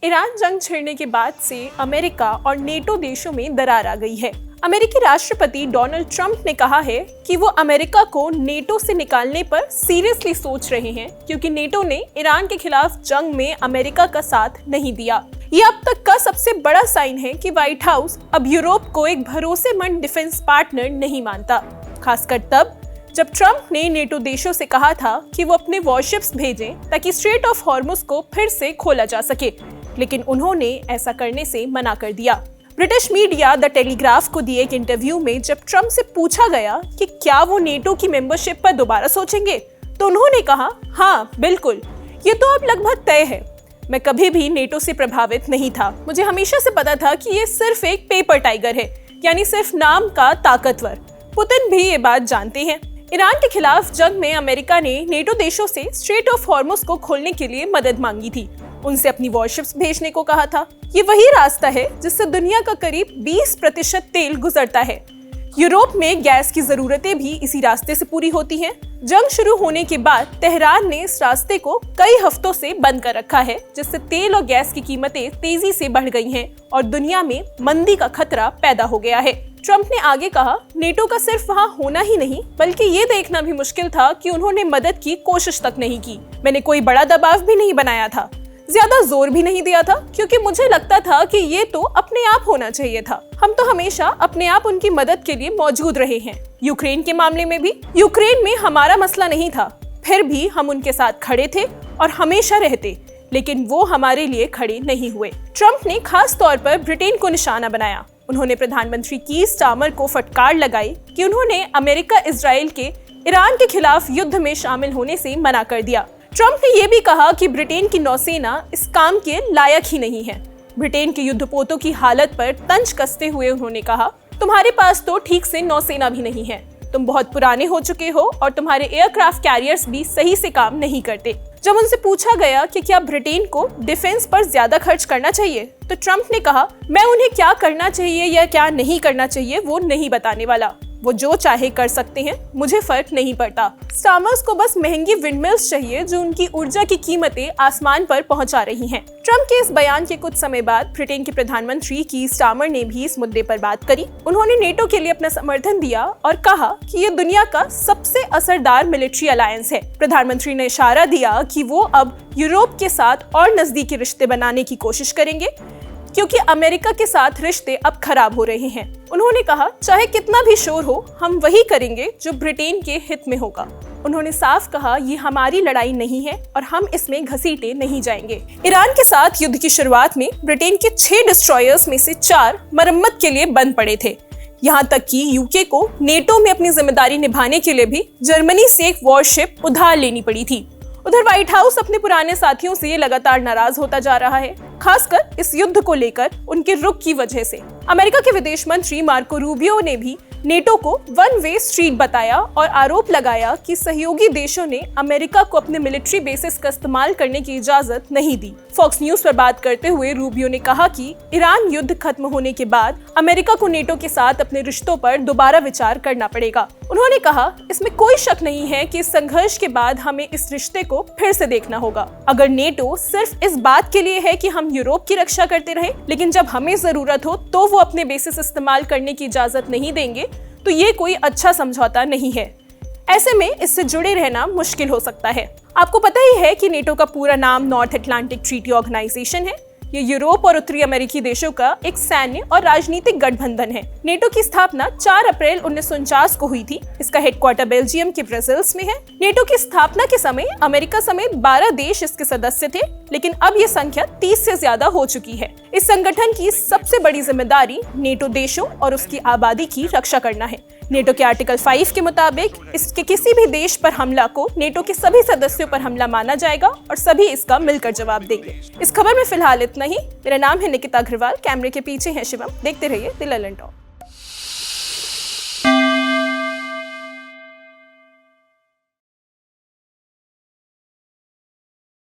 Iran जंग छिड़ने के बाद से अमेरिका और नेटो देशों में दरार आ गई है। अमेरिकी राष्ट्रपति डोनाल्ड ट्रंप ने कहा है कि वो अमेरिका को नेटो से निकालने पर सीरियसली सोच रहे हैं, क्योंकि नेटो ने ईरान के खिलाफ जंग में अमेरिका का साथ नहीं दिया। ये अब तक का सबसे बड़ा साइन है कि व्हाइट हाउस अब यूरोप को एक भरोसेमंद डिफेंस पार्टनर नहीं मानता, खासकर तब जब ट्रंप ने नेटो देशों से कहा था कि वो अपने वॉरशिप्स भेजें ताकि स्ट्रेट ऑफ हॉर्मुज को फिर से खोला जा सके, लेकिन उन्होंने ऐसा करने से मना कर दिया। ब्रिटिश मीडिया द टेलीग्राफ को दिए एक इंटरव्यू में जब ट्रंप से पूछा गया कि क्या वो नेटो की मेंबरशिप पर दोबारा सोचेंगे, तो उन्होंने कहा, हाँ बिल्कुल, ये तो अब लगभग तय है। मैं कभी भी नेटो से प्रभावित नहीं था। मुझे हमेशा से पता था कि ये सिर्फ एक पेपर टाइगर है, यानी सिर्फ नाम का ताकतवर। पुतिन भी ये बात जानते हैं। ईरान के खिलाफ जंग में अमेरिका ने नेटो देशों से स्ट्रेट ऑफ हॉर्मुज को खोलने के लिए मदद मांगी थी, उनसे अपनी वॉरशिप्स भेजने को कहा था। ये वही रास्ता है जिससे दुनिया का करीब 20% तेल गुजरता है। यूरोप में गैस की जरूरतें भी इसी रास्ते से पूरी होती हैं। जंग शुरू होने के बाद तेहरान ने इस रास्ते को कई हफ्तों से बंद कर रखा है, जिससे तेल और गैस की कीमतें तेजी से बढ़ गई हैं और दुनिया में मंदी का खतरा पैदा हो गया है। ट्रंप ने आगे कहा, नेटो का सिर्फ वहाँ होना ही नहीं बल्कि ये देखना भी मुश्किल था कि उन्होंने मदद की कोशिश तक नहीं की। मैंने कोई बड़ा दबाव भी नहीं बनाया था, ज्यादा जोर भी नहीं दिया था, क्योंकि मुझे लगता था कि ये तो अपने आप होना चाहिए था। हम तो हमेशा अपने आप उनकी मदद के लिए मौजूद रहे हैं। यूक्रेन के मामले में भी, यूक्रेन में हमारा मसला नहीं था, फिर भी हम उनके साथ खड़े थे और हमेशा रहते, लेकिन वो हमारे लिए खड़े नहीं हुए। ट्रंप ने खास तौर पर ब्रिटेन को निशाना बनाया। उन्होंने प्रधानमंत्री कीर स्टारमर को फटकार लगाई कि उन्होंने अमेरिका इजराइल के ईरान के खिलाफ युद्ध में शामिल होने से मना कर दिया। ट्रंप ने यह भी कहा कि ब्रिटेन की नौसेना इस काम के लायक ही नहीं है। ब्रिटेन के युद्धपोतों की हालत पर तंज कसते हुए उन्होंने कहा, तुम्हारे पास तो ठीक से नौसेना भी नहीं है, तुम बहुत पुराने हो चुके हो और तुम्हारे एयरक्राफ्ट कैरियर्स भी सही से काम नहीं करते। जब उनसे पूछा गया कि क्या ब्रिटेन को डिफेंस पर ज्यादा खर्च करना चाहिए, तो ट्रंप ने कहा, मैं उन्हें क्या करना चाहिए या क्या नहीं करना चाहिए वो नहीं बताने वाला। वो जो चाहे कर सकते हैं, मुझे फर्क नहीं पड़ता। स्टार्मर्स को बस महंगी विंडमिल्स चाहिए जो उनकी ऊर्जा की कीमतें आसमान पर पहुंचा रही हैं। ट्रंप के इस बयान के कुछ समय बाद ब्रिटेन के प्रधानमंत्री कीर स्टारमर ने भी इस मुद्दे पर बात करी। उन्होंने नेटो के लिए अपना समर्थन दिया और कहा कि ये दुनिया का सबसे असरदार मिलिट्री अलायंस है। प्रधानमंत्री ने इशारा दिया कि वो अब यूरोप के साथ और नजदीकी रिश्ते बनाने की कोशिश करेंगे, क्योंकि अमेरिका के साथ रिश्ते अब खराब हो रहे हैं। उन्होंने कहा, चाहे कितना भी शोर हो, हम वही करेंगे जो ब्रिटेन के हित में होगा। उन्होंने साफ कहा, ये हमारी लड़ाई नहीं है और हम इसमें घसीटे नहीं जाएंगे। ईरान के साथ युद्ध की शुरुआत में ब्रिटेन के 6 डिस्ट्रॉयर्स में से 4 मरम्मत के लिए बंद पड़े थे। यहाँ तक कि यूके को नेटो में अपनी जिम्मेदारी निभाने के लिए भी जर्मनी से एक वॉरशिप उधार लेनी पड़ी थी। उधर व्हाइट हाउस अपने पुराने साथियों से लगातार नाराज होता जा रहा है, खासकर इस युद्ध को लेकर उनके रुख की वजह से। अमेरिका के विदेश मंत्री मार्को रूबियो ने भी नेटो को वन वे स्ट्रीट बताया और आरोप लगाया कि सहयोगी देशों ने अमेरिका को अपने मिलिट्री बेसिस का इस्तेमाल करने की इजाजत नहीं दी। फॉक्स न्यूज पर बात करते हुए रूबियो ने कहा कि ईरान युद्ध खत्म होने के बाद अमेरिका को नेटो के साथ अपने रिश्तों पर दोबारा विचार करना पड़ेगा। उन्होंने कहा, इसमें कोई शक नहीं है कि इस संघर्ष के बाद हमें इस रिश्ते को फिर से देखना होगा। अगर नेटो सिर्फ इस बात के लिए है कि हम यूरोप की रक्षा करते रहें, लेकिन जब हमें जरूरत हो तो वो अपने बेसिस इस्तेमाल करने की इजाजत नहीं देंगे, तो ये कोई अच्छा समझौता नहीं है। ऐसे में इससे जुड़े रहना मुश्किल हो सकता है। आपको पता ही है कि नेटो का पूरा नाम नॉर्थ अटलांटिक ट्रीटी ऑर्गेनाइजेशन है। ये यूरोप और उत्तरी अमेरिकी देशों का एक सैन्य और राजनीतिक गठबंधन है। नेटो की स्थापना 4 अप्रैल 1949 को हुई थी। इसका हेडक्वार्टर बेल्जियम के ब्रसेल्स में है। नेटो की स्थापना के समय अमेरिका समेत 12 देश इसके सदस्य थे, लेकिन अब ये संख्या 30 से ज्यादा हो चुकी है। इस संगठन की सबसे बड़ी जिम्मेदारी नेटो देशों और उसकी आबादी की रक्षा करना है। नेटो के आर्टिकल 5 के मुताबिक इसके किसी भी देश पर हमला को नेटो के सभी सदस्यों पर हमला माना जाएगा और सभी इसका मिलकर जवाब देंगे। इस खबर में फिलहाल इतना ही। मेरा नाम है निकिता अग्रवाल, कैमरे के पीछे है शिवम। देखते रहिए द ललन टॉक।